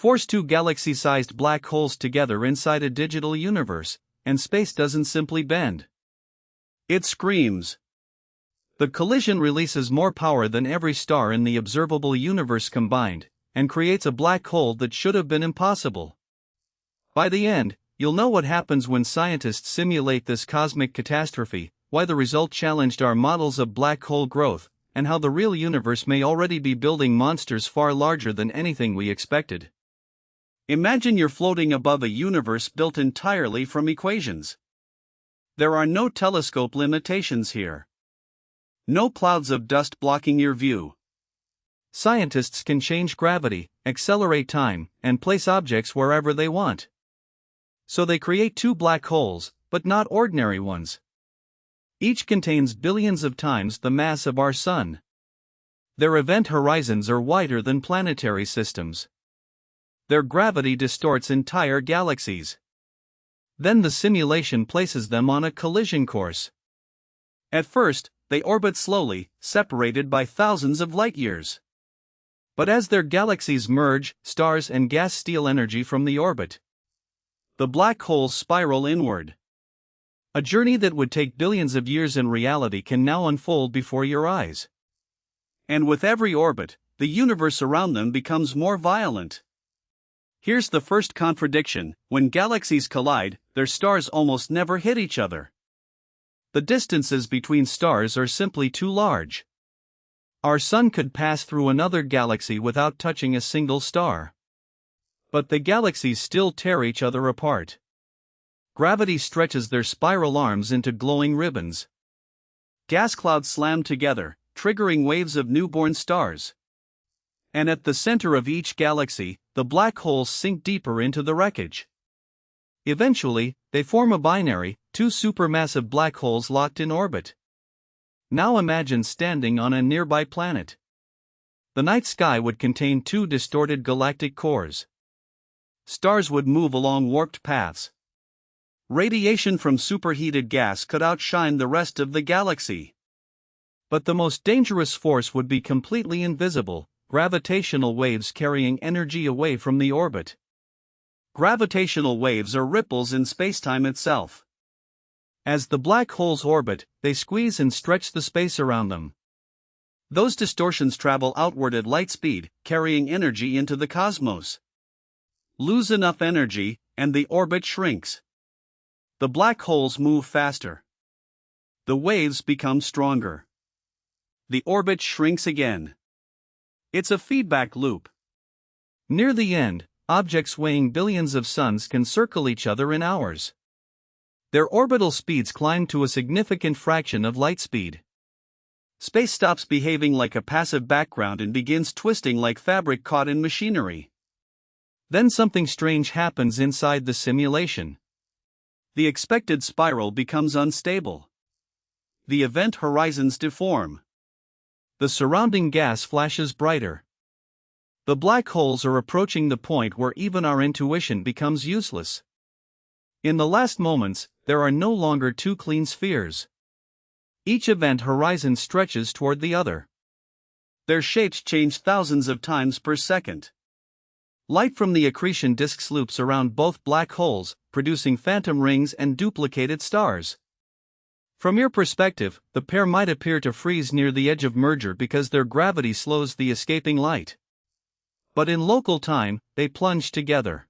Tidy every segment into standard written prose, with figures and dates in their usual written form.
Force two galaxy-sized black holes together inside a digital universe, and space doesn't simply bend. It screams. The collision releases more power than every star in the observable universe combined, and creates a black hole that should have been impossible. By the end, you'll know what happens when scientists simulate this cosmic catastrophe, why the result challenged our models of black hole growth, and how the real universe may already be building monsters far larger than anything we expected. Imagine you're floating above a universe built entirely from equations. There are no telescope limitations here. No clouds of dust blocking your view. Scientists can change gravity, accelerate time, and place objects wherever they want. So they create two black holes, but not ordinary ones. Each contains billions of times the mass of our Sun. Their event horizons are wider than planetary systems. Their gravity distorts entire galaxies. Then the simulation places them on a collision course. At first, they orbit slowly, separated by thousands of light-years. But as their galaxies merge, stars and gas steal energy from the orbit. The black holes spiral inward. A journey that would take billions of years in reality can now unfold before your eyes. And with every orbit, the universe around them becomes more violent. Here's the first contradiction: when galaxies collide, their stars almost never hit each other. The distances between stars are simply too large. Our Sun could pass through another galaxy without touching a single star. But the galaxies still tear each other apart. Gravity stretches their spiral arms into glowing ribbons. Gas clouds slam together, triggering waves of newborn stars. And at the center of each galaxy, the black holes sink deeper into the wreckage. Eventually, they form a binary, two supermassive black holes locked in orbit. Now imagine standing on a nearby planet. The night sky would contain two distorted galactic cores. Stars would move along warped paths. Radiation from superheated gas could outshine the rest of the galaxy. But the most dangerous force would be completely invisible: gravitational waves carrying energy away from the orbit. Gravitational waves are ripples in spacetime itself. As the black holes orbit, they squeeze and stretch the space around them. Those distortions travel outward at light speed, carrying energy into the cosmos. Lose enough energy, and the orbit shrinks. The black holes move faster. The waves become stronger. The orbit shrinks again. It's a feedback loop. Near the end, objects weighing billions of suns can circle each other in hours. Their orbital speeds climb to a significant fraction of light speed. Space stops behaving like a passive background and begins twisting like fabric caught in machinery. Then something strange happens inside the simulation. The expected spiral becomes unstable. The event horizons deform. The surrounding gas flashes brighter. The black holes are approaching the point where even our intuition becomes useless. In the last moments, there are no longer two clean spheres. Each event horizon stretches toward the other. Their shapes change thousands of times per second. Light from the accretion disks loops around both black holes, producing phantom rings and duplicated stars. From your perspective, the pair might appear to freeze near the edge of merger because their gravity slows the escaping light. But in local time, they plunge together.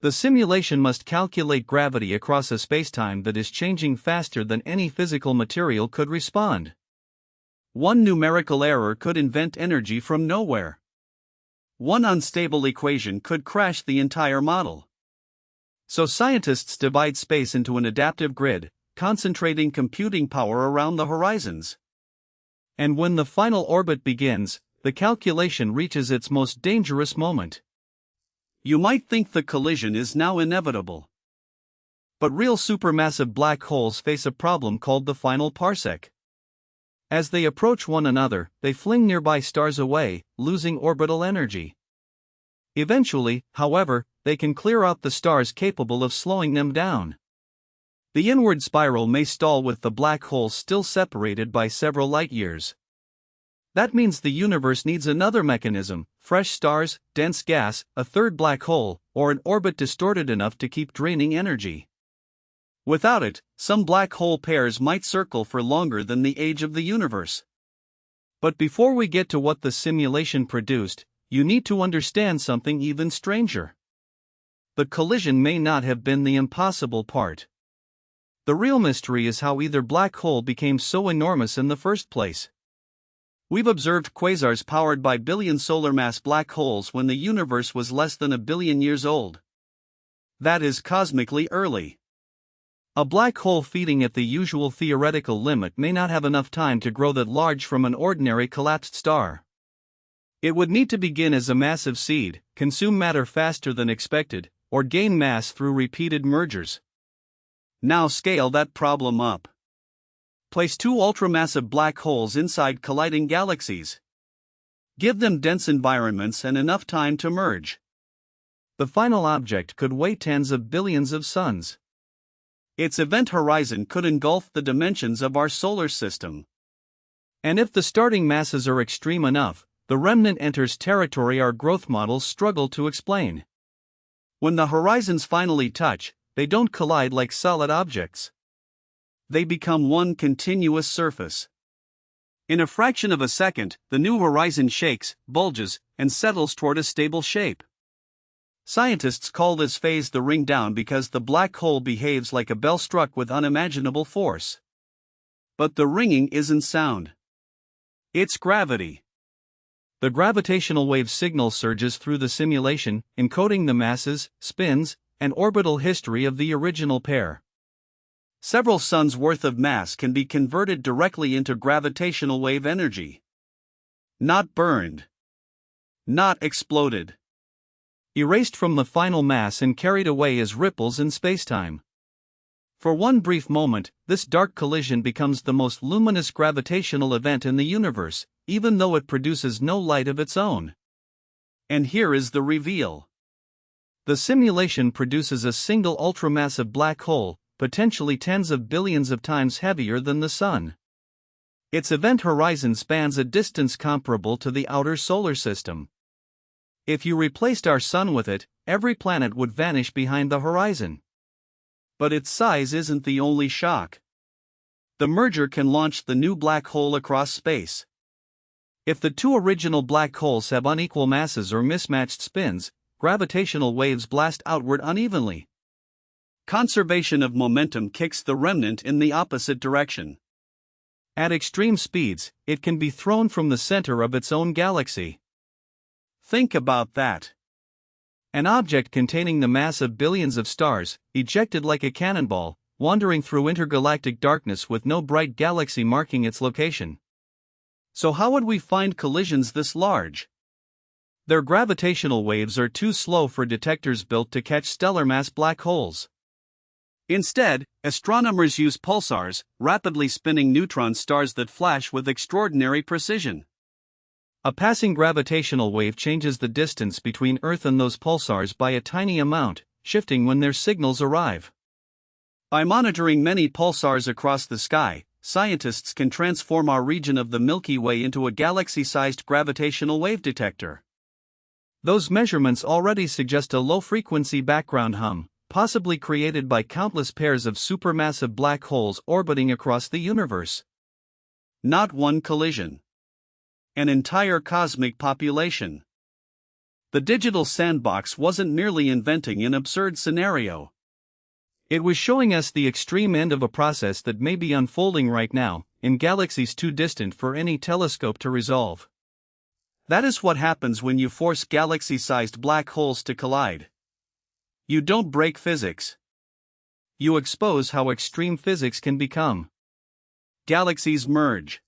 The simulation must calculate gravity across a spacetime that is changing faster than any physical material could respond. One numerical error could invent energy from nowhere. One unstable equation could crash the entire model. So scientists divide space into an adaptive grid, concentrating computing power around the horizons. And when the final orbit begins, the calculation reaches its most dangerous moment. You might think the collision is now inevitable. But real supermassive black holes face a problem called the final parsec. As they approach one another, they fling nearby stars away, losing orbital energy. Eventually, however, they can clear out the stars capable of slowing them down. The inward spiral may stall with the black hole still separated by several light-years. That means the universe needs another mechanism: fresh stars, dense gas, a third black hole, or an orbit distorted enough to keep draining energy. Without it, some black hole pairs might circle for longer than the age of the universe. But before we get to what the simulation produced, you need to understand something even stranger. The collision may not have been the impossible part. The real mystery is how either black hole became so enormous in the first place. We've observed quasars powered by billion solar mass black holes when the universe was less than 1 billion years old. That is cosmically early. A black hole feeding at the usual theoretical limit may not have enough time to grow that large from an ordinary collapsed star. It would need to begin as a massive seed, consume matter faster than expected, or gain mass through repeated mergers. Now scale that problem up. Place 2 ultramassive black holes inside colliding galaxies. Give them dense environments and enough time to merge. The final object could weigh tens of billions of suns. Its event horizon could engulf the dimensions of our solar system. And if the starting masses are extreme enough, the remnant enters territory our growth models struggle to explain. When the horizons finally touch, they don't collide like solid objects. They become one continuous surface. In a fraction of a second, the new horizon shakes, bulges, and settles toward a stable shape. Scientists call this phase the ring down because the black hole behaves like a bell struck with unimaginable force. But the ringing isn't sound. It's gravity. The gravitational wave signal surges through the simulation, encoding the masses, spins, and orbital history of the original pair. Several suns' worth of mass can be converted directly into gravitational wave energy. Not burned. Not exploded. Erased from the final mass and carried away as ripples in spacetime. For one brief moment, this dark collision becomes the most luminous gravitational event in the universe, even though it produces no light of its own. And here is the reveal. The simulation produces a single ultramassive black hole, potentially tens of billions of times heavier than the Sun. Its event horizon spans a distance comparable to the outer solar system. If you replaced our Sun with it, every planet would vanish behind the horizon. But its size isn't the only shock. The merger can launch the new black hole across space. If the 2 original black holes have unequal masses or mismatched spins, gravitational waves blast outward unevenly. Conservation of momentum kicks the remnant in the opposite direction. At extreme speeds, it can be thrown from the center of its own galaxy. Think about that. An object containing the mass of billions of stars, ejected like a cannonball, wandering through intergalactic darkness with no bright galaxy marking its location. So how would we find collisions this large? Their gravitational waves are too slow for detectors built to catch stellar mass black holes. Instead, astronomers use pulsars, rapidly spinning neutron stars that flash with extraordinary precision. A passing gravitational wave changes the distance between Earth and those pulsars by a tiny amount, shifting when their signals arrive. By monitoring many pulsars across the sky, scientists can transform our region of the Milky Way into a galaxy-sized gravitational wave detector. Those measurements already suggest a low-frequency background hum, possibly created by countless pairs of supermassive black holes orbiting across the universe. Not one collision. An entire cosmic population. The digital sandbox wasn't merely inventing an absurd scenario. It was showing us the extreme end of a process that may be unfolding right now, in galaxies too distant for any telescope to resolve. That is what happens when you force galaxy-sized black holes to collide. You don't break physics. You expose how extreme physics can become. Galaxies merge.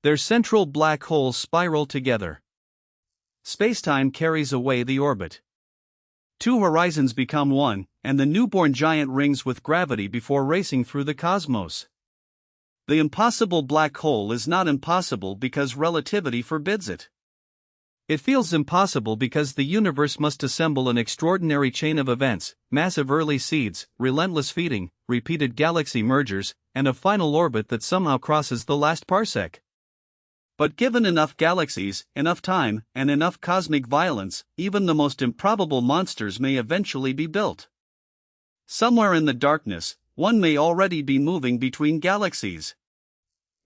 Their central black holes spiral together. Spacetime carries away the orbit. 2 horizons become one, and the newborn giant rings with gravity before racing through the cosmos. The impossible black hole is not impossible because relativity forbids it. It feels impossible because the universe must assemble an extraordinary chain of events: massive early seeds, relentless feeding, repeated galaxy mergers, and a final orbit that somehow crosses the last parsec. But given enough galaxies, enough time, and enough cosmic violence, even the most improbable monsters may eventually be built. Somewhere in the darkness, one may already be moving between galaxies.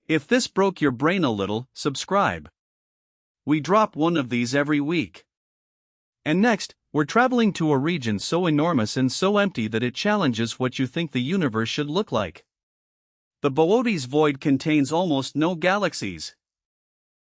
If this broke your brain a little, subscribe. We drop one of these every week. And next, we're traveling to a region so enormous and so empty that it challenges what you think the universe should look like. The Boötes void contains almost no galaxies.